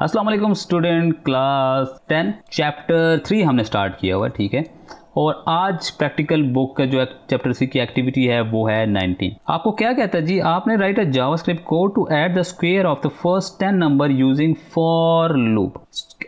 अस्सलाम वालेकुम student, class 10 chapter 3 हमने स्टार्ट किया हुआ है, ठीक है। और आज प्रैक्टिकल बुक का जो चैप्टर 3 की एक्टिविटी है वो है 19। आपको क्या कहता है जी, आपने write a JavaScript code to add the square of the first 10 number using for loop.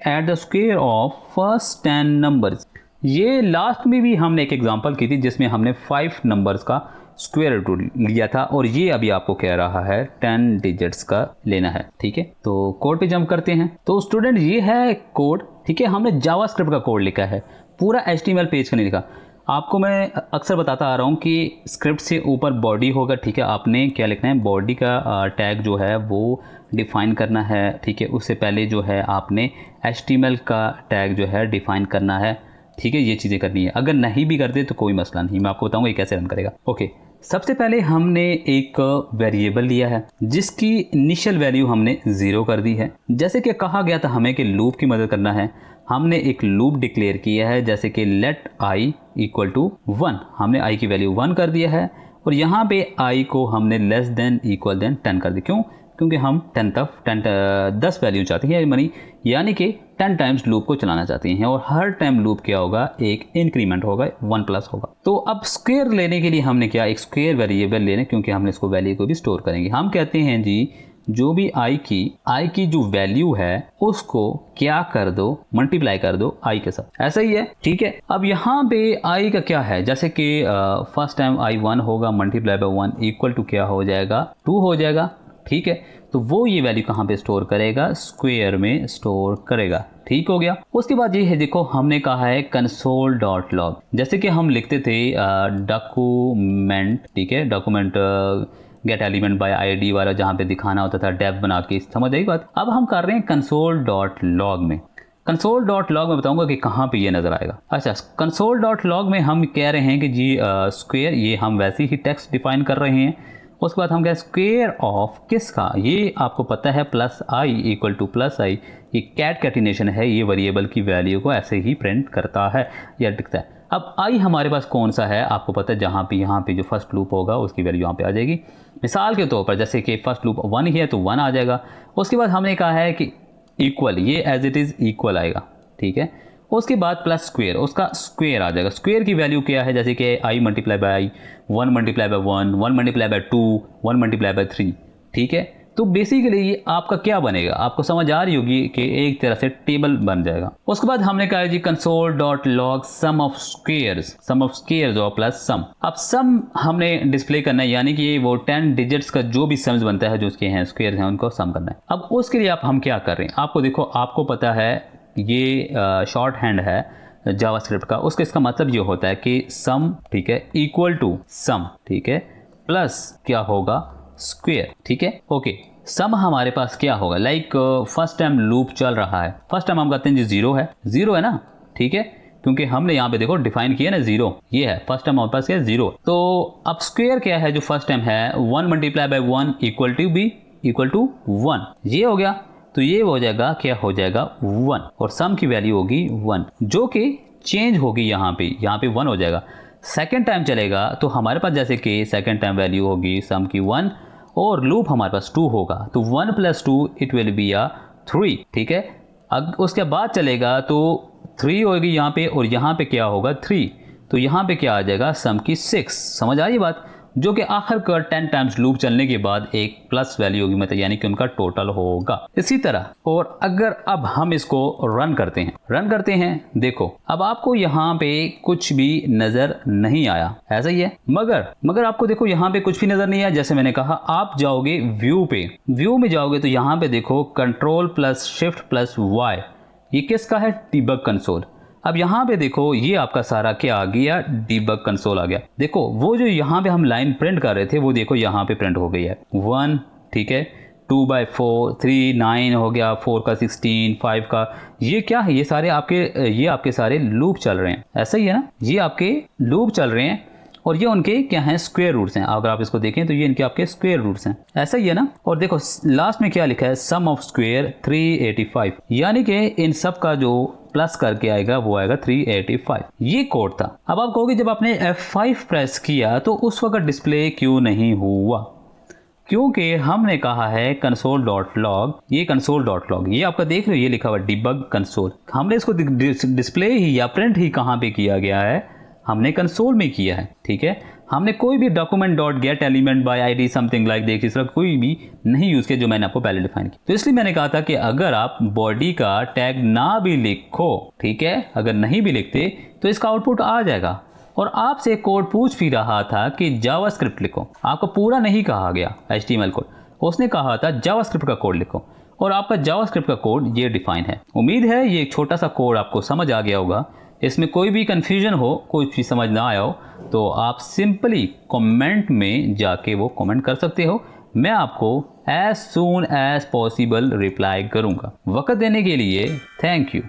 Add the square of first 10 numbers. ये लास्ट में भी हमने एक एग्जांपल की थी जिसमें हमने 5 नंबर्स का स्क्वायर रूट लिया था, और ये अभी आपको कह रहा है 10 डिजिट्स का लेना है, ठीक है। तो कोड पे जंप करते हैं। तो स्टूडेंट ये है कोड, ठीक है। हमने जावास्क्रिप्ट का कोड लिखा है, पूरा HTML पेज का नहीं लिखा। आपको मैं अक्सर बताता आ रहा हूँ कि स्क्रिप्ट से ऊपर बॉडी होगा, ठीक है। आपने क्या लिखना है, बॉडी का टैग जो है वो डिफाइन करना है, ठीक है। उससे पहले जो है आपने HTML का टैग जो है डिफाइन करना है, ठीक है। ये चीज़ें करनी है। अगर नहीं भी करते तो कोई मसला नहीं, मैं आपको बताऊंगा ये कैसे रन करेगा। ओके, सबसे पहले हमने एक वेरिएबल लिया है जिसकी इनिशियल वैल्यू हमने 0 कर दी है। जैसे कि कहा गया था हमें कि लूप की मदद करना है, हमने एक लूप डिक्लेयर किया है, जैसे कि लेट i इक्वल टू 1। हमने i की वैल्यू 1 कर दिया है, और यहाँ पे i को हमने लेस देन इक्वल देन 10 कर दी। क्यों? क्योंकि हम 10 वैल्यू चाहते हैं, यानी कि 10 टाइम्स लूप को चलाना चाहते हैं, और हर टाइम लूप क्या होगा, एक इंक्रीमेंट होगा, 1 प्लस होगा। तो अब स्क्वायर लेने के लिए हमने क्या, एक स्क्वायर वेरिएबल लेने, क्योंकि हमने इसको वैल्यू को भी स्टोर करेंगे। हम कहते हैं जी जो भी i की जो वैल्यू है उसको क्या कर दो, मल्टीप्लाई कर दो i के साथ। ऐसा ही है, ठीक है। अब यहाँ पे i का क्या है, jैसे कि फर्स्ट टाइम i 1 होगा, मल्टीप्लाई बाय 1 इक्वल टू क्या हो जाएगा, 2 हो जाएगा, ठीक है। तो वो ये वैल्यू कहाँ पे स्टोर करेगा, स्क्वायर में स्टोर करेगा, ठीक हो गया। उसके बाद ये है, देखो हमने कहा है console.log। जैसे कि हम लिखते थे डॉक्यूमेंट, ठीक है, document gate element by ID वाला, जहाँ पे दिखाना होता था डेफ बना के, समझ आई बात। अब हम कर रहे हैं console.log में। console.log में बताऊंगा कि कहाँ पे ये नजर आएगा। अच्छा, console.log में हम कह रहे हैं कि जी स्क्वायर, ये हम वैसे ही टेक्स्ट डिफाइन कर रहे हैं। उसके बाद हम क्या, स्क्वायर ऑफ किसका, ये आपको पता है plus i equal two plus i। ये कैटिनेशन है, ये वेरिएबल की वैल्यू को ऐसे ही प्रिंट करता है या दिखता है। अब i हमारे पास कौन सा है, आपको पता है, जहाँ पे यहाँ पे जो फर्स्ट लूप होगा उसकी वैल्यू यहाँ पे आ जाएगी। मिसाल के तौर पर जैसे कि फर्स्ट लूप 1 ही है तो 1 आ जाएगा। उसके बाद हमने कहा है कि इक्वल, ये एज इट इज़ इक्वल आएगा, ठीक है। उसके बाद प्लस स्क्वायर, उसका स्क्वायर आ जाएगा। स्क्वायर की वैल्यू क्या है, जैसे कि i multiply by i, 1 multiply by 1, 1 multiply by 2, 1 multiply by 3, ठीक है। तो बेसिकली ये आपका क्या बनेगा, आपको समझ आ रही होगी कि एक तरह से टेबल बन जाएगा। उसके बाद हमने कहा जी console.log सम ऑफ स्क्वायर्स और प्लस सम। अब सम हमने डिस्प्ले करना है, यानी कि वो 10 डिजिट्स का जो भी सम्स बनता है, जो उसके हैं स्क्वायर हैं, उनको सम करना है। अब उसके लिए हम क्या कर रहे हैं, आपको देखो, आपको पता है ये शॉर्ट हैंड है जावास्क्रिप्ट का। उसका इसका मतलब ये होता है कि सम, ठीक है, इक्वल टू सम, ठीक है, प्लस क्या होगा, स्क्वायर, ठीक है। ओके, सम हमारे पास क्या होगा, लाइक फर्स्ट टाइम लूप चल रहा है, फर्स्ट टाइम हम कहते हैं जी 0 है ना, ठीक है, क्योंकि हमने यहाँ पे देखो डिफाइन किया ना 0, ये है फर्स्ट टाइम हमारे पास क्या है 0। तो अब स्क्वायर क्या है, जो फर्स्ट टाइम है 1 मल्टीप्लाई बाय 1 इक्वल टू 1, ये हो गया। तो ये हो जाएगा, क्या हो जाएगा, 1, और सम की वैल्यू होगी 1, जो कि चेंज होगी यहाँ पे 1 हो जाएगा। सेकेंड टाइम चलेगा तो हमारे पास जैसे कि सेकेंड टाइम वैल्यू होगी सम की 1, और लूप हमारे पास 2 होगा, तो 1 + 2 इट विल बी 3, ठीक है। अब उसके बाद चलेगा तो 3 होगी यहाँ पे, और यहाँ पे क्या होगा 3, तो यहाँ पे क्या आ जाएगा, सम की 6। समझ आई बात, जो कि आखिरकार 10 टाइम्स लूप चलने के बाद एक प्लस वैल्यू होगी, मतलब यानी कि उनका टोटल होगा। इसी तरह, और अगर अब हम इसको रन करते हैं, देखो अब आपको यहाँ पे कुछ भी नजर नहीं आया, ऐसा ही है। मगर आपको देखो यहाँ पे कुछ भी नजर नहीं आया। जैसे मैंने कहा, आप जाओगे व्यू में जाओगे तो यहाँ पे देखो Ctrl+Shift+Y, ये किसका है, डीबग कंसोल। अब यहाँ पे देखो, ये आपका सारा क्या आ गया, डीबग कंसोल आ गया। देखो वो जो यहाँ पे हम लाइन प्रिंट कर रहे थे, वो देखो यहाँ पे प्रिंट हो गई है 1, ठीक है, 2/4, 3 9 हो गया, 4 का 16, 5 का, ये क्या है, ये आपके सारे लूप चल रहे हैं, ऐसा ही है ना, ये आपके लूप चल रहे हैं, और ये उनके क्या हैं, स्क्वायर रूट्स हैं। अगर आप इसको देखें तो ये इनके आपके स्क्वायर रूट्स हैं, ऐसा ही है ना। और देखो लास्ट में क्या लिखा है, सम ऑफ स्क्वायर 385, यानी कि इन सब का जो प्लस करके आएगा वो आएगा 385। ये कोड था। अब आप कहोगे जब आपने F5 प्रेस किया तो उस वक्त डिस्प्ले क्यों नहीं हुआ, क्योंकि हमने कहा है console.log, ये console.log, ये आपका देख रहे हो ये लिखा हुआ डिबग कंसोल। हमने इसको डिस्प्ले ही या प्रिंट ही कहाँ पे किया गया है, हमने कंसोल में किया है, ठीक है। हमने कोई भी document dot gate element by ID something like देख इस तरह कोई भी नहीं यूज़ किया जो मैंने आपको पहले डिफाइन किया। तो इसलिए मैंने कहा था कि अगर आप बॉडी का टैग ना भी लिखो, ठीक है, अगर नहीं भी लिखते तो इसका आउटपुट आ जाएगा। और आपसे कोड पूछ भी रहा था कि जावास्क्रिप्ट लिखो, आपको पूरा नहीं कहा गया HTML कोड, उसने कहा था जावास्क्रिप्ट का कोड लिखो, और आपका जावास्क्रिप्ट का कोड ये डिफाइन है। उम्मीद है ये एक छोटा सा कोड आपको समझ आ गया होगा। इसमें कोई भी कन्फ्यूजन हो, कोई भी समझ ना आया हो तो आप सिंपली कमेंट में जाके वो कमेंट कर सकते हो। मैं आपको as soon as possible reply करूँगा। वक्त देने के लिए थैंक यू।